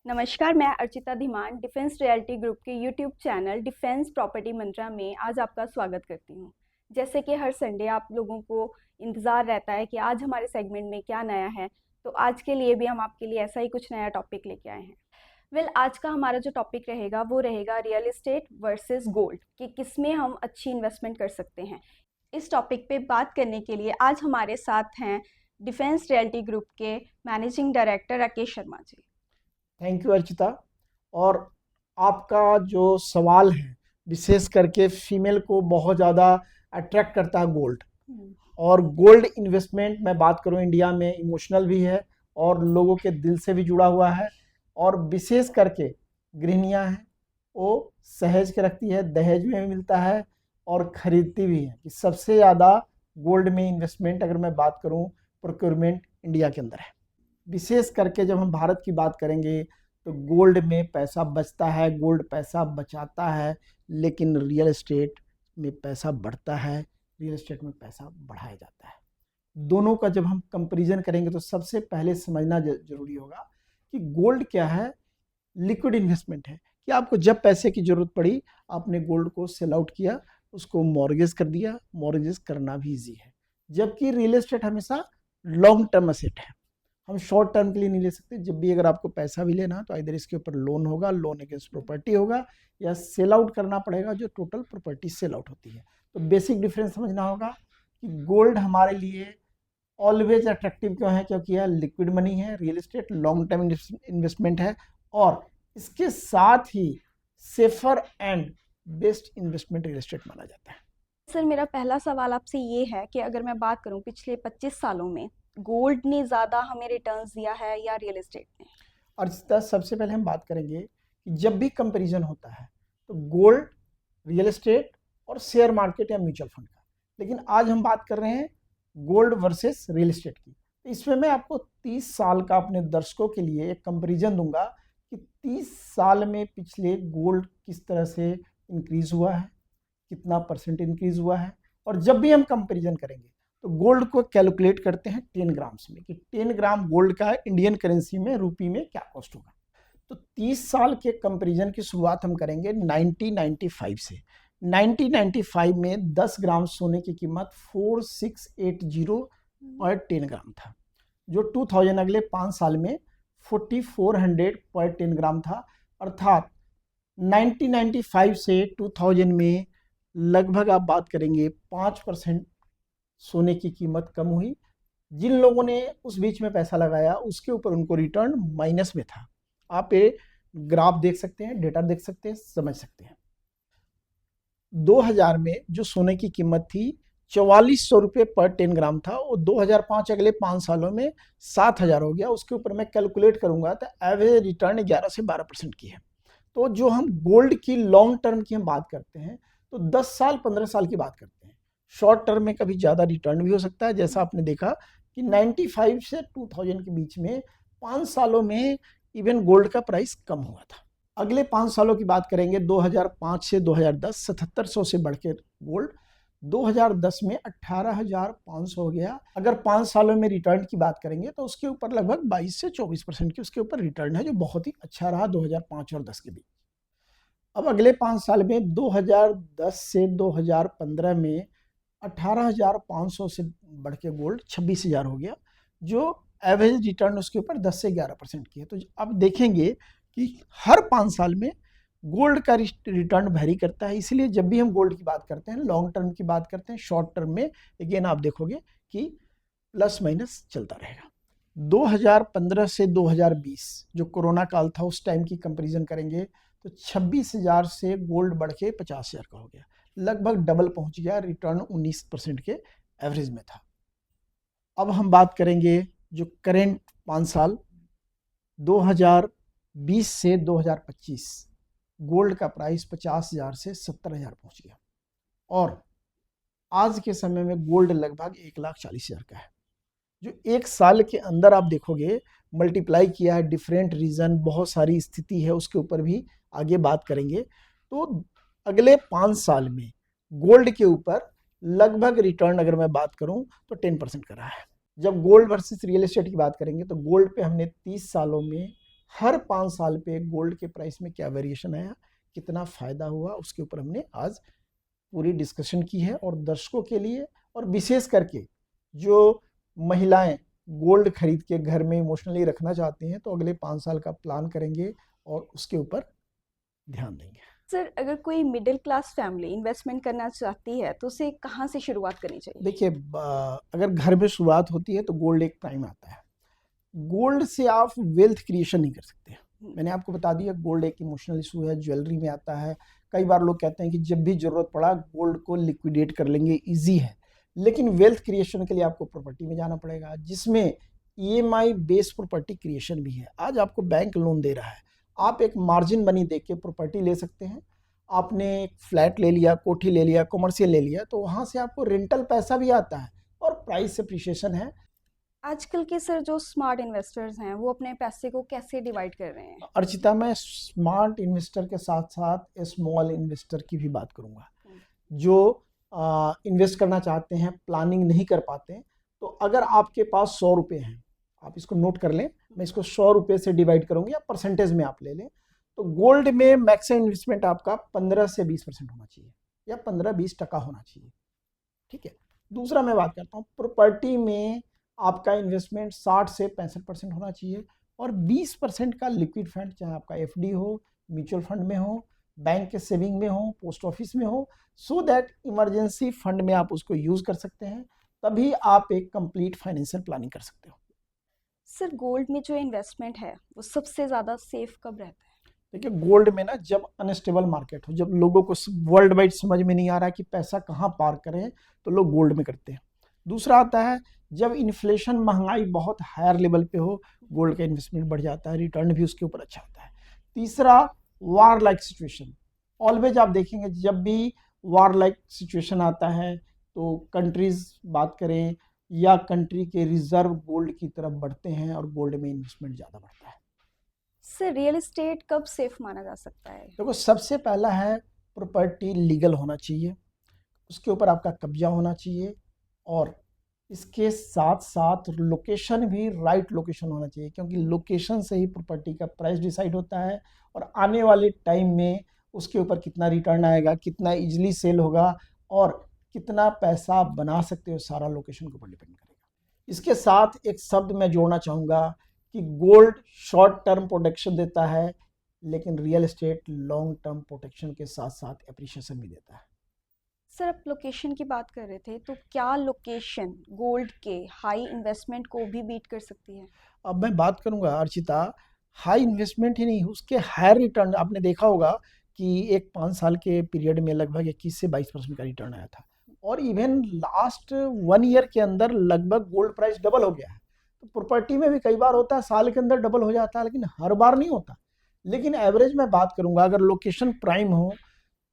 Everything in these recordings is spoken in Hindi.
नमस्कार, मैं Archita Dhiman defence realty group के यूट्यूब चैनल डिफेंस प्रॉपर्टी मंत्रा में आज आपका स्वागत करती हूँ। जैसे कि हर संडे आप लोगों को इंतज़ार रहता है कि आज हमारे सेगमेंट में क्या नया है, तो आज के लिए भी हम आपके लिए ऐसा ही कुछ नया टॉपिक लेके आए हैं। आज का हमारा जो टॉपिक रहेगा वो रहेगा रियल एस्टेट वर्सेस गोल्ड कि किसमें हम अच्छी इन्वेस्टमेंट कर सकते हैं। इस टॉपिक पे बात करने के लिए आज हमारे साथ हैं डिफेंस रियल्टी ग्रुप के managing director Rakesh Sharma ji. Thank you Archita. और आपका जो सवाल है विशेष करके फीमेल को बहुत ज़्यादा अट्रैक्ट करता है गोल्ड। और गोल्ड इन्वेस्टमेंट मैं बात करूं इंडिया में इमोशनल भी है और लोगों के दिल से भी जुड़ा हुआ है। और विशेष करके गृहिणियां हैं वो सहेज के रखती है, दहेज में भी मिलता है और ख़रीदती भी है कि सबसे ज़्यादा गोल्ड में इन्वेस्टमेंट अगर मैं बात करूं प्रोक्योरमेंट इंडिया के अंदर है। विशेष करके जब हम भारत की बात करेंगे तो गोल्ड में पैसा बचता है, गोल्ड पैसा बचाता है, लेकिन रियल एस्टेट में पैसा बढ़ता है, रियल एस्टेट में पैसा बढ़ाया जाता है। दोनों का जब हम कंपैरिजन करेंगे तो सबसे पहले समझना जरूरी होगा कि गोल्ड क्या है। लिक्विड इन्वेस्टमेंट है कि आपको जब पैसे की जरूरत पड़ी आपने गोल्ड को सेल आउट किया, उसको मॉर्गेज कर दिया। मॉर्गेज करना भी ईजी है, जबकि रियल एस्टेट हमेशा लॉन्ग टर्म एसेट है। हम शॉर्ट टर्म के लिए नहीं ले सकते। जब भी अगर आपको पैसा भी लेना तो इधर इसके ऊपर लोन होगा, लोन अगेंस्ट प्रॉपर्टी होगा, या सेल आउट करना पड़ेगा जो टोटल प्रॉपर्टी सेल आउट होती है। तो बेसिक डिफरेंस समझना होगा कि गोल्ड हमारे लिए ऑलवेज अट्रैक्टिव क्यों है, क्योंकि यह लिक्विड मनी है, real estate long term investment है और इसके साथ ही safer and best investment real estate माना जाता है। सर, मेरा पहला सवाल आपसे ये है कि अगर मैं बात करूं पिछले 25 सालों में गोल्ड ने ज़्यादा हमें रिटर्न्स दिया है या रियल एस्टेट ने? और सबसे पहले हम बात करेंगे कि जब भी कंपैरिजन होता है तो गोल्ड, रियल एस्टेट और शेयर मार्केट या म्यूचुअल फंड का, लेकिन आज हम बात कर रहे हैं गोल्ड वर्सेस रियल एस्टेट की। तो इसमें मैं आपको 30 साल का अपने दर्शकों के लिए एक कंपैरिजन दूंगा कि 30 साल में पिछले गोल्ड किस तरह से इंक्रीज हुआ है, कितना परसेंट इंक्रीज हुआ है। और जब भी हम कंपैरिजन करेंगे तो गोल्ड को कैलकुलेट करते हैं 10 ग्राम्स में कि 10 ग्राम गोल्ड का इंडियन करेंसी में रुपी में क्या कॉस्ट होगा। तो 30 साल के कंपैरिजन की शुरुआत हम करेंगे 1995 से। 1995 में 10 ग्राम सोने की कीमत 4680 पर 10 ग्राम था, जो 2000 अगले 5 साल में 4400 पर 10 ग्राम था। अर्थात 1995 से 2000 में लगभग आप बात करेंगे 5% सोने की कीमत कम हुई। जिन लोगों ने उस बीच में पैसा लगाया उसके ऊपर उनको रिटर्न माइनस में था। आप ये ग्राफ देख सकते हैं, डेटा देख सकते हैं, समझ सकते हैं। 2000 में जो सोने की कीमत थी 4400 रुपये पर 10 ग्राम था, वो 2005 अगले 5 सालों में 7000 हो गया। उसके ऊपर मैं कैलकुलेट करूंगा तो एवरेज रिटर्न 11 से 12% की है। तो जो हम गोल्ड की लॉन्ग टर्म की हम बात करते हैं तो 10 साल 15 साल की बात करते हैं। शॉर्ट टर्म में कभी ज़्यादा रिटर्न भी हो सकता है, जैसा आपने देखा कि 95 से 2000 के बीच में 5 सालों में इवन गोल्ड का प्राइस कम हुआ था। अगले 5 सालों की बात करेंगे 2005 से 2010 7700 से बढ़ के गोल्ड 2010 में 18500 हो गया। अगर 5 सालों में रिटर्न की बात करेंगे तो उसके ऊपर लगभग 22 से 24% की उसके ऊपर रिटर्न है, जो बहुत ही अच्छा रहा 2005 और 10 के बीच। अब अगले 5 साल में 2010 से 2015 में 18,500 से बढ़ के गोल्ड 26,000 हो गया, जो एवरेज रिटर्न उसके ऊपर 10 से 11% की है। तो अब देखेंगे कि हर 5 साल में गोल्ड का रिटर्न वेरी करता है। इसलिए जब भी हम गोल्ड की बात करते हैं, लॉन्ग टर्म की बात करते हैं, शॉर्ट टर्म में अगेन आप देखोगे कि प्लस माइनस चलता रहेगा। 2015 से 2020 जो कोरोना काल था उस टाइम की कंपैरिजन करेंगे तो 26,000 से गोल्ड बढ़ के 50,000 का हो गया, लगभग डबल पहुंच गया। रिटर्न 19% के एवरेज में था। अब हम बात करेंगे जो करेंट 5 साल 2020 से 2025 गोल्ड का प्राइस 50,000 से 70,000 पहुंच गया और आज के समय में गोल्ड लगभग 1,40,000 का है, जो एक साल के अंदर आप देखोगे मल्टीप्लाई किया है। डिफरेंट रीजन, बहुत सारी स्थिति है, उसके ऊपर भी आगे बात करेंगे। तो अगले 5 साल में गोल्ड के ऊपर लगभग रिटर्न अगर मैं बात करूं तो 10% का रहा है। जब गोल्ड वर्सेस रियल एस्टेट की बात करेंगे तो गोल्ड पे हमने 30 सालों में हर 5 साल पे गोल्ड के प्राइस में क्या वेरिएशन आया, कितना फ़ायदा हुआ, उसके ऊपर हमने आज पूरी डिस्कशन की है। और दर्शकों के लिए और विशेष करके जो महिलाएं गोल्ड खरीद के घर में इमोशनली रखना चाहती हैं, तो अगले 5 साल का प्लान करेंगे और उसके ऊपर ध्यान देंगे। सर, अगर कोई मिडिल क्लास फैमिली इन्वेस्टमेंट करना चाहती है तो उसे कहाँ से शुरुआत करनी चाहिए? देखिए, अगर घर में शुरुआत होती है तो गोल्ड एक प्राइम आता है। गोल्ड से आप वेल्थ क्रिएशन नहीं कर सकते। मैंने आपको बता दिया, गोल्ड एक इमोशनल इशू है, ज्वेलरी में आता है। कई बार लोग कहते हैं कि जब भी जरूरत पड़ा गोल्ड को लिक्विडेट कर लेंगे, इजी है। लेकिन वेल्थ क्रिएशन के लिए आपको प्रॉपर्टी में जाना पड़ेगा, जिसमें ईएमआई बेस्ड प्रॉपर्टी क्रिएशन भी है। आज आपको बैंक लोन दे रहा है, आप एक मार्जिन मनी दे के प्रॉपर्टी ले सकते हैं। आपने एक फ्लैट ले लिया, कोठी ले लिया, कमर्शियल ले लिया, तो वहाँ से आपको रेंटल पैसा भी आता है और प्राइस अप्रिशिएशन है। आजकल के सर जो स्मार्ट इन्वेस्टर्स हैं वो अपने पैसे को कैसे डिवाइड कर रहे हैं? अर्चिता, मैं स्मार्ट इन्वेस्टर के साथ साथ स्मॉल इन्वेस्टर की भी बात करूंगा, जो इन्वेस्ट करना चाहते हैं, प्लानिंग नहीं कर पाते। तो अगर आपके पास 100 रुपये हैं, आप इसको नोट कर लें, मैं इसको 100 रुपये से डिवाइड करूंगी, या परसेंटेज में आप ले लें, तो गोल्ड में मैक्सिमम इन्वेस्टमेंट आपका 15 से 20% होना चाहिए, या 15-20% होना चाहिए। ठीक है। दूसरा मैं बात करता हूँ, प्रॉपर्टी में आपका इन्वेस्टमेंट 60 से 65% होना चाहिए, और 20% का लिक्विड फंड, चाहे आपका एफडी हो, म्यूचुअल फंड में हो, बैंक के सेविंग में हो, पोस्ट ऑफिस में हो, सो दैट इमरजेंसी फंड में आप उसको यूज कर सकते हैं। तभी आप एक कंप्लीट फाइनेंशियल प्लानिंग कर सकते हो। सर, गोल्ड में जो इन्वेस्टमेंट है वो सबसे ज़्यादा सेफ कब रहता है? देखिए, गोल्ड में ना, जब अनस्टेबल मार्केट हो, जब लोगों को वर्ल्ड वाइड समझ में नहीं आ रहा कि पैसा कहाँ पार्क करें, तो लोग गोल्ड में करते हैं। दूसरा आता है जब इन्फ्लेशन, महंगाई बहुत हायर लेवल पे हो, गोल्ड का इन्वेस्टमेंट बढ़ जाता है, रिटर्न भी उसके ऊपर अच्छा आता है। तीसरा, वार लाइक सिचुएशन। ऑलवेज आप देखेंगे जब भी वार लाइक सिचुएशन आता है, तो कंट्रीज बात करें या कंट्री के रिजर्व गोल्ड की तरफ बढ़ते हैं और गोल्ड में इन्वेस्टमेंट ज़्यादा बढ़ता है। सर, रियल एस्टेट कब सेफ माना जा सकता है? देखो, सबसे पहला है प्रॉपर्टी लीगल होना चाहिए, उसके ऊपर आपका कब्जा होना चाहिए, और इसके साथ साथ लोकेशन भी राइट लोकेशन होना चाहिए, क्योंकि लोकेशन से ही प्रॉपर्टी का प्राइस डिसाइड होता है, और आने वाले टाइम में उसके ऊपर कितना रिटर्न आएगा, कितना इजीली सेल होगा, और कितना पैसा आप बना सकते हो, सारा लोकेशन के ऊपर डिपेंड करेगा। इसके साथ एक शब्द मैं जोड़ना चाहूँगा कि गोल्ड शॉर्ट टर्म प्रोटेक्शन देता है, लेकिन real estate long term protection के साथ साथ एप्रिशिएशन भी देता है। सर, आप लोकेशन की बात कर रहे थे, तो क्या लोकेशन गोल्ड के हाई इन्वेस्टमेंट को भी बीट कर सकती है? अब मैं बात करूंगा अर्चिता, हाई इन्वेस्टमेंट ही नहीं, उसके हायर रिटर्न। आपने देखा होगा कि एक 5 साल के पीरियड में लगभग 21 से 22% का रिटर्न आया था, और इवन लास्ट 1 ईयर के अंदर लगभग गोल्ड प्राइस डबल हो गया है। तो प्रॉपर्टी में भी कई बार होता है साल के अंदर डबल हो जाता है, लेकिन हर बार नहीं होता। लेकिन एवरेज में बात करूंगा, अगर लोकेशन प्राइम हो,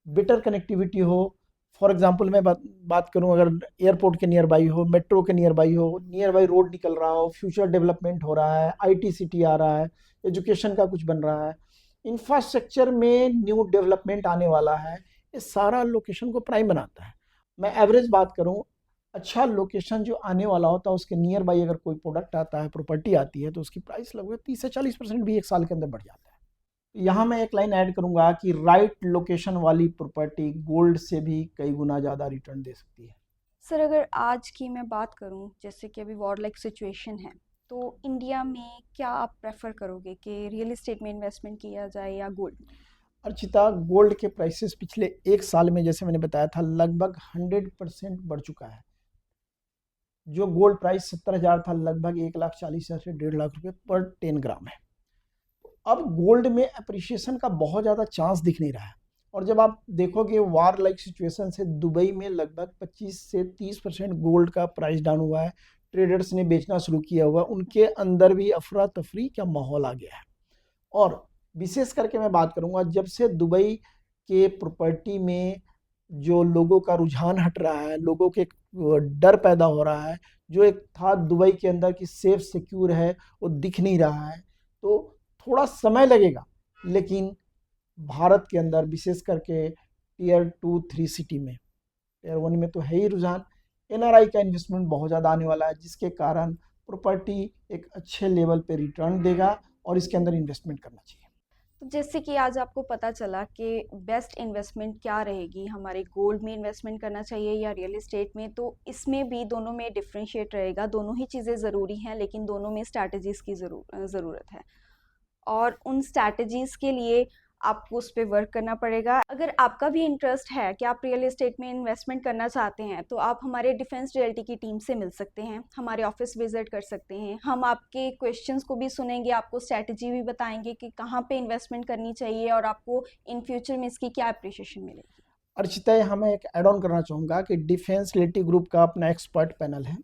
बेटर कनेक्टिविटी हो, फॉर एग्जांपल मैं बात करूं, अगर एयरपोर्ट के नियर बाई हो, मेट्रो के नियर बाई हो, नियर बाई रोड निकल रहा हो, फ्यूचर डेवलपमेंट हो रहा है, आईटी सिटी आ रहा है, एजुकेशन का कुछ बन रहा है, इंफ्रास्ट्रक्चर में न्यू डेवलपमेंट आने वाला है, ये सारा लोकेशन को प्राइम बनाता है। मैं एवरेज बात करूं, अच्छा लोकेशन जो आने वाला होता है उसके नियर बाई अगर कोई प्रोडक्ट आता है, प्रॉपर्टी आती है, तो उसकी प्राइस लगभग 30 से 40% भी एक साल के अंदर बढ़ जाता है। यहाँ मैं एक लाइन ऐड करूंगा कि राइट लोकेशन वाली प्रॉपर्टी गोल्ड से भी कई गुना ज़्यादा रिटर्न दे सकती है। सर, अगर आज की मैं बात करूं, जैसे कि अभी वॉर लाइक सिचुएशन है, तो इंडिया में क्या आप प्रेफर करोगे कि रियल एस्टेट में इन्वेस्टमेंट किया जाए या गोल्ड में? अर्चिता, गोल्ड के प्राइसेस पिछले एक साल में, जैसे मैंने बताया था, लगभग 100% बढ़ चुका है। जो गोल्ड प्राइस 70,000 था, लगभग 1,40,000 से 1.5 लाख रुपए पर 10 ग्राम है। अब गोल्ड में अप्रिशिएशन का बहुत ज़्यादा चांस दिख नहीं रहा है। और जब आप देखोगे वार लाइक सिचुएशन से दुबई में लगभग 25 से 30% गोल्ड का प्राइस डाउन हुआ है, ट्रेडर्स ने बेचना शुरू किया हुआ, उनके अंदर भी अफरा तफरी का माहौल आ गया है। और विशेष करके मैं बात करूंगा, जब से दुबई के प्रॉपर्टी में जो लोगों का रुझान हट रहा है, लोगों के डर पैदा हो रहा है, जो एक था दुबई के अंदर कि सेफ सिक्योर है, वो दिख नहीं रहा है। तो थोड़ा समय लगेगा, लेकिन भारत के अंदर विशेष करके टीयर 2-3 सिटी में, टीयर 1 में तो है ही रुझान, एनआरआई का इन्वेस्टमेंट बहुत ज़्यादा आने वाला है, जिसके कारण प्रॉपर्टी एक अच्छे लेवल पे रिटर्न देगा और इसके अंदर इन्वेस्टमेंट करना चाहिए। तो जैसे कि आज आपको पता चला कि बेस्ट इन्वेस्टमेंट क्या रहेगी, हमारे गोल्ड में इन्वेस्टमेंट करना चाहिए या रियल एस्टेट में, तो इसमें भी दोनों में डिफरेंशिएट रहेगा। दोनों ही चीज़ें ज़रूरी हैं, लेकिन दोनों में स्ट्रैटेजीज़ की ज़रूरत है और उन स्ट्रैटेजीज़ के लिए आपको उस पे वर्क करना पड़ेगा। अगर आपका भी इंटरेस्ट है कि आप रियल एस्टेट में इन्वेस्टमेंट करना चाहते हैं, तो आप हमारे डिफेंस रियल्टी की टीम से मिल सकते हैं, हमारे ऑफिस विजिट कर सकते हैं। हम आपके क्वेश्चंस को भी सुनेंगे, आपको स्ट्रैटेजी भी बताएंगे कि कहाँ पे इन्वेस्टमेंट करनी चाहिए और आपको इन फ्यूचर में इसकी क्या अप्रिशिएशन मिलेगी। अर्चिता, यहाँ मैं एक ऐड ऑन करना चाहूँगा कि डिफेंस रियल्टी ग्रुप का अपना एक्सपर्ट पैनल है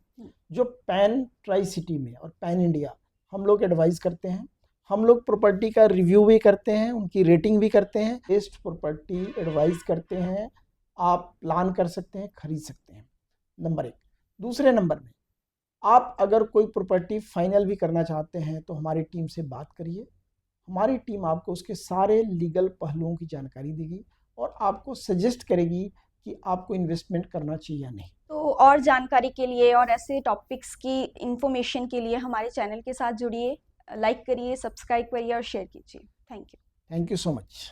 जो पैन ट्राई सिटी में और पैन इंडिया हम लोग एडवाइस करते हैं। हम लोग प्रॉपर्टी का रिव्यू भी करते हैं, उनकी रेटिंग भी करते हैं, बेस्ट प्रॉपर्टी एडवाइस करते हैं। आप प्लान कर सकते हैं, खरीद सकते हैं, नंबर 1। दूसरे नंबर में, आप अगर कोई प्रॉपर्टी फाइनल भी करना चाहते हैं तो हमारी टीम से बात करिए। हमारी टीम आपको उसके सारे लीगल पहलुओं की जानकारी देगी और आपको सजेस्ट करेगी कि आपको इन्वेस्टमेंट करना चाहिए या नहीं। तो और जानकारी के लिए और ऐसे टॉपिक्स की इंफॉर्मेशन के लिए हमारे चैनल के साथ जुड़िए, लाइक करिए, सब्सक्राइब करिए और शेयर कीजिए। Thank you. Thank you so much.